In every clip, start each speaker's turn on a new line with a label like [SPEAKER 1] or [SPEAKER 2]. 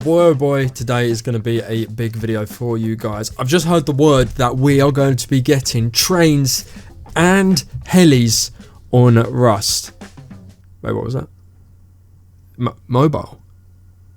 [SPEAKER 1] boy oh boy, today is going to be a big video for you guys. I've just heard the word that we are going to be getting trains and helis on Rust. Wait, what was that? Mobile.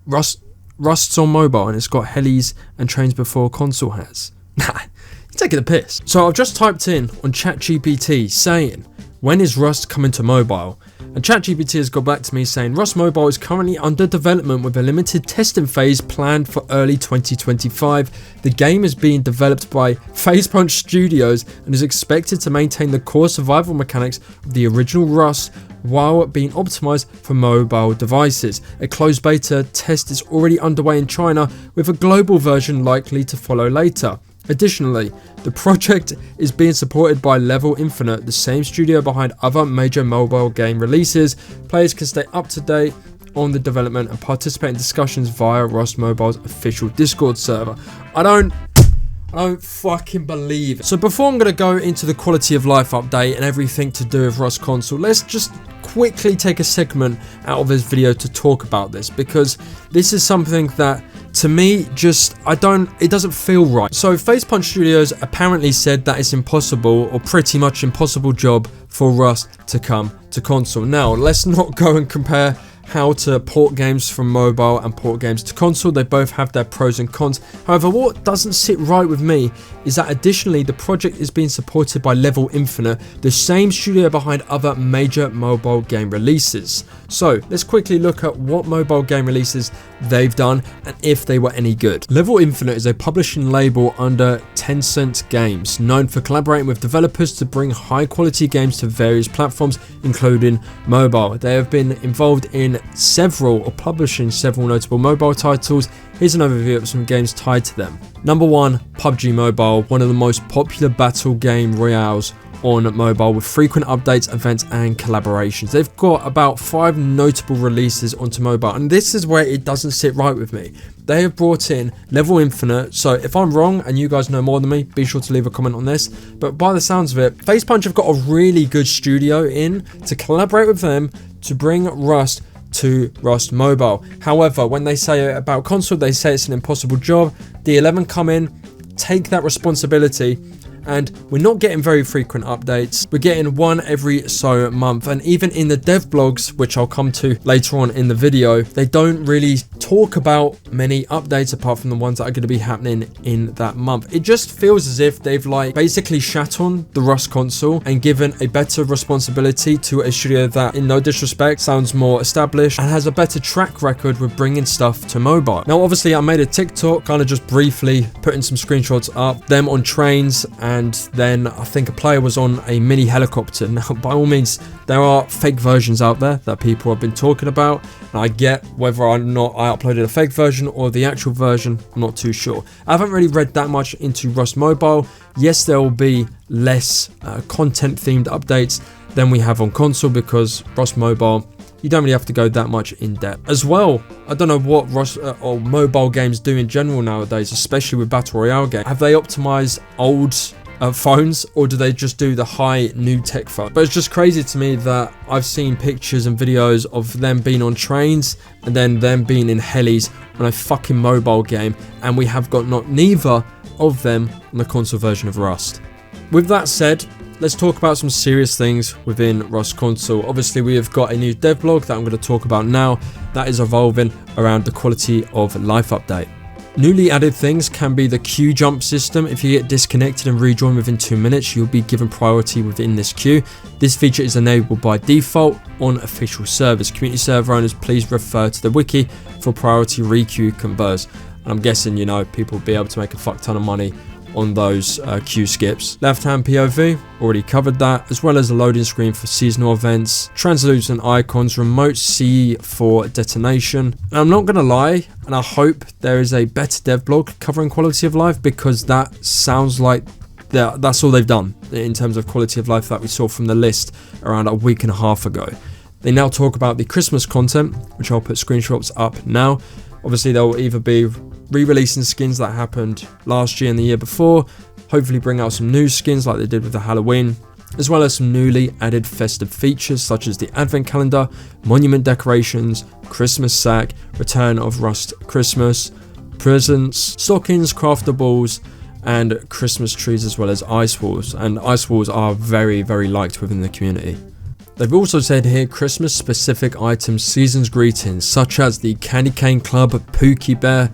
[SPEAKER 1] Rust's on mobile and it's got helis and trains before console has. Nah, you're taking the piss. So I've just typed in on ChatGPT saying, when is Rust coming to mobile? And ChatGPT has got back to me saying Rust Mobile is currently under development with a limited testing phase planned for early 2025. The game is being developed by Facepunch Studios and is expected to maintain the core survival mechanics of the original Rust while being optimized for mobile devices. A closed beta test is already underway in China, with a global version likely to follow later. Additionally, the project is being supported by Level Infinite, the same studio behind other major mobile game releases. Players can stay up to date on the development and participate in discussions via Rust Mobile's official Discord server. I don't fucking believe it. So before I'm going to go into the quality of life update and everything to do with Rust console, let's just quickly take a segment out of this video to talk about this, because this is something that to me it doesn't feel right. So Facepunch Studios apparently said that it's impossible, or pretty much impossible job for Rust to come to console. Now let's not go and compare how to port games from mobile and port games to console. They both have their pros and cons. However, what doesn't sit right with me is that additionally the project is being supported by Level Infinite, the same studio behind other major mobile game releases. So let's quickly look at what mobile game releases they've done and if they were any good. Level Infinite is a publishing label under Tencent Games, known for collaborating with developers to bring high quality games to various platforms, including mobile. They have been involved in publishing several notable mobile titles. Here's an overview of some games tied to them. Number 1, PUBG Mobile, one of the most popular battle game royales on mobile, with frequent updates, events and collaborations. They've got about 5 notable releases onto mobile, and this is where it doesn't sit right with me. They have brought in Level Infinite, so if I'm wrong and you guys know more than me, be sure to leave a comment on this, but by the sounds of it, Facepunch have got a really good studio in to collaborate with them to bring Rust to Rust Mobile. However, when they say about console, they say it's an impossible job. D11 come in, take that responsibility, and we're not getting very frequent updates. We're getting one every so month, and even in the dev blogs, which I'll come to later on in the video, they don't really talk about many updates apart from the ones that are going to be happening in that month. It just feels as if they've basically shat on the Rust console and given a better responsibility to a studio that, in no disrespect, sounds more established and has a better track record with bringing stuff to mobile. Now obviously I made a TikTok kind of just briefly putting some screenshots up, them on trains, and then I think a player was on a mini helicopter. Now, by all means, there are fake versions out there that people have been talking about, and I get whether or not I uploaded a fake version or the actual version, I'm not too sure. I haven't really read that much into Rust Mobile. Yes, there will be less content-themed updates than we have on console, because Rust Mobile, you don't really have to go that much in depth. As well, I don't know what Rust or mobile games do in general nowadays, especially with Battle Royale games. Have they optimized old phones, or do they just do the high new tech phone? But it's just crazy to me that I've seen pictures and videos of them being on trains and then them being in helis on a fucking mobile game, and we have got neither of them on the console version of Rust. With that said, let's talk about some serious things within Rust console. Obviously, we have got a new dev blog that I'm going to talk about now that is evolving around the quality of life update. Newly added things can be the queue jump system. If you get disconnected and rejoin within 2 minutes, you'll be given priority within this queue. This feature is enabled by default on official servers. Community server owners, please refer to the wiki for priority requeue converts. And I'm guessing, people will be able to make a fuck ton of money on those queue skips. Left hand POV, already covered that, as well as a loading screen for seasonal events, translucent icons, remote C for detonation. And I'm not gonna lie, and I hope there is a better dev blog covering quality of life, because that sounds like that's all they've done in terms of quality of life that we saw from the list around a week and a half ago. They now talk about the Christmas content, which I'll put screenshots up now. Obviously, there will either be re-releasing skins that happened last year and the year before, hopefully bring out some new skins like they did with the Halloween as well as some newly added festive features such as the advent calendar, monument decorations, Christmas sack, return of Rust Christmas, presents, stockings, craftables, and Christmas trees, as well as ice walls. And ice walls are very, very liked within the community. They've also said here Christmas specific items, season's greetings, such as the Candy Cane Club, Pookie Bear,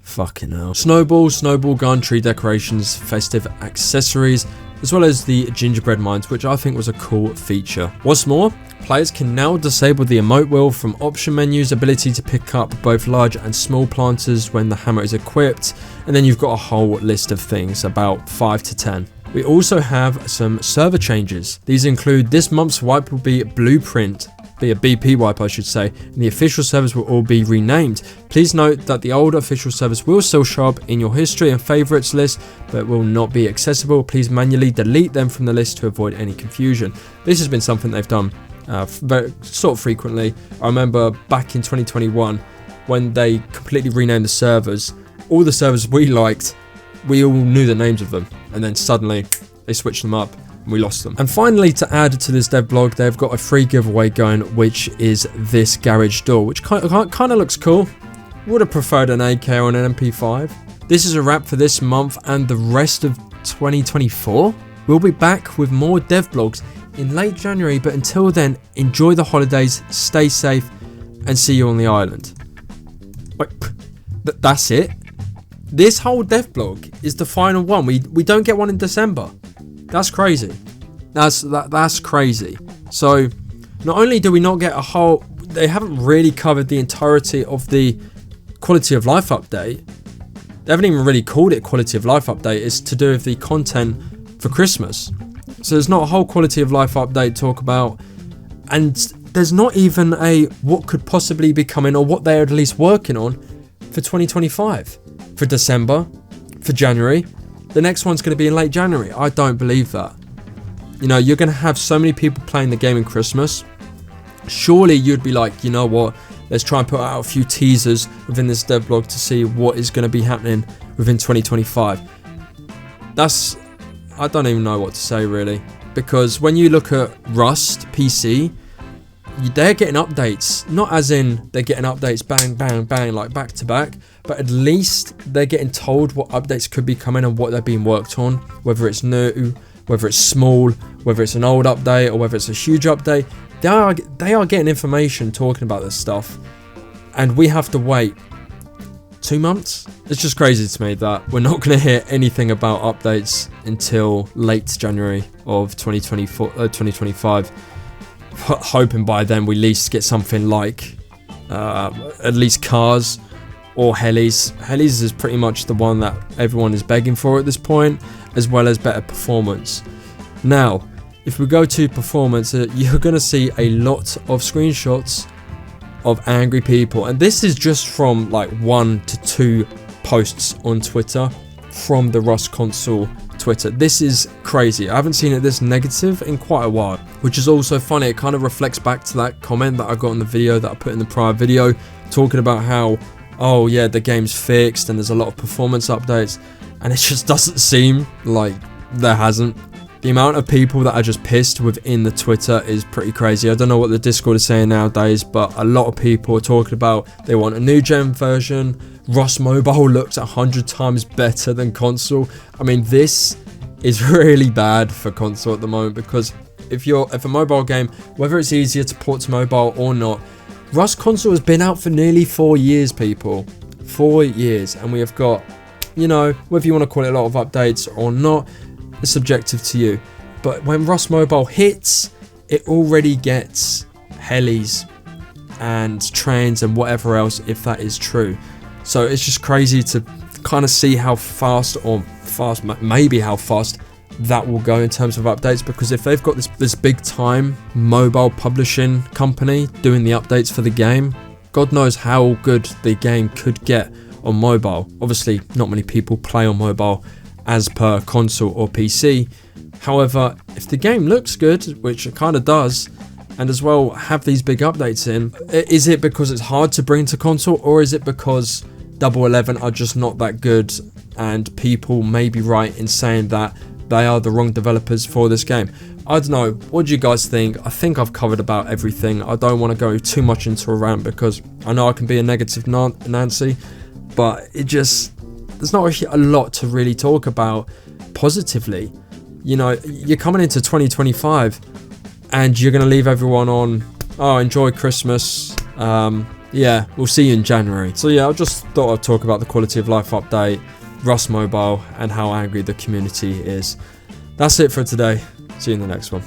[SPEAKER 1] fucking hell, snowball gun, tree decorations, festive accessories, as well as the gingerbread mines, which I think was a cool feature. What's more, players can now disable the emote wheel from option menus, ability to pick up both large and small planters when the hammer is equipped, and then you've got a whole list of things, about 5 to 10. We also have some server changes. These include this month's wipe will be Blueprint, be a BP wipe I should say, and the official servers will all be renamed. Please note that the old official servers will still show up in your history and favorites list, but will not be accessible. Please manually delete them from the list to avoid any confusion. This has been something they've done very sort of frequently. I remember back in 2021 when they completely renamed the servers. All the servers we liked, we all knew the names of them, and then suddenly they switched them up. We lost them. And finally, to add to this dev blog, they've got a free giveaway going, which is this garage door, which kind of looks cool. Would have preferred an AK or an MP5. This is a wrap for this month and the rest of 2024. We'll be back with more dev blogs in late January, but until then, enjoy the holidays, stay safe, and see you on the island. Wait, that's it? This whole dev blog is the final one. We don't get one in December. That's crazy. That's crazy. So not only do we not get a whole, they haven't really covered the entirety of the quality of life update. They haven't even really called it quality of life update. It's to do with the content for Christmas. So there's not a whole quality of life update talk about, and there's not even a what could possibly be coming or what they're at least working on for 2025, for December, for January. The next one's going to be in late January. I don't believe that. You know, you're going to have so many people playing the game in Christmas. Surely you'd be like, you know what, let's try and put out a few teasers within this dev blog to see what is going to be happening within 2025. I don't even know what to say really. Because when you look at Rust PC, they're getting updates. Not as in they're getting updates bang, bang, bang, like back to back. But at least they're getting told what updates could be coming and what they're being worked on. Whether it's new, whether it's small, whether it's an old update, or whether it's a huge update. They are getting information talking about this stuff. And we have to wait 2 months? It's just crazy to me that we're not going to hear anything about updates until late January of 2025. Hoping by then we at least get something like at least cars or helis. Helis is pretty much the one that everyone is begging for at this point, as well as better performance. Now, if we go to performance, you're going to see a lot of screenshots of angry people, and this is just from like 1 to 2 posts on Twitter from the Rust console Twitter. This is crazy. I haven't seen it this negative in quite a while, which is also funny. It kind of reflects back to that comment that I got in the video that I put in the prior video, talking about how, oh yeah, the game's fixed and there's a lot of performance updates, and it just doesn't seem like there hasn't. The amount of people that are just pissed within the Twitter is pretty crazy. I don't know what the Discord is saying nowadays, but a lot of people are talking about they want a new gen version. Rust Mobile looks 100 times better than console. I mean, this is really bad for console at the moment, because if a mobile game, whether it's easier to port to mobile or not, Rust console has been out for nearly 4 years, people. 4 years, and we have got, you know, whether you want to call it a lot of updates or not, it's subjective to you. But when Rust Mobile hits, it already gets helis and trains and whatever else, if that is true. So it's just crazy to kind of see how fast, maybe how fast that will go in terms of updates, because if they've got this big time mobile publishing company doing the updates for the game, God knows how good the game could get on mobile. Obviously, not many people play on mobile as per console or PC. However, if the game looks good, which it kind of does, and as well have these big updates in, is it because it's hard to bring to console, or is it because Double 11 are just not that good, and people may be right in saying that they are the wrong developers for this game. I don't know, what do you guys think? I think I've covered about everything. I don't want to go too much into a rant because I know I can be a negative Nancy, but it just, there's not a lot to really talk about positively. You know, you're coming into 2025 and you're going to leave everyone on, oh, enjoy Christmas. Yeah, we'll see you in January. So yeah, I just thought I'd talk about the quality of life update, Rust Mobile, and how angry the community is. That's it for today. See you in the next one.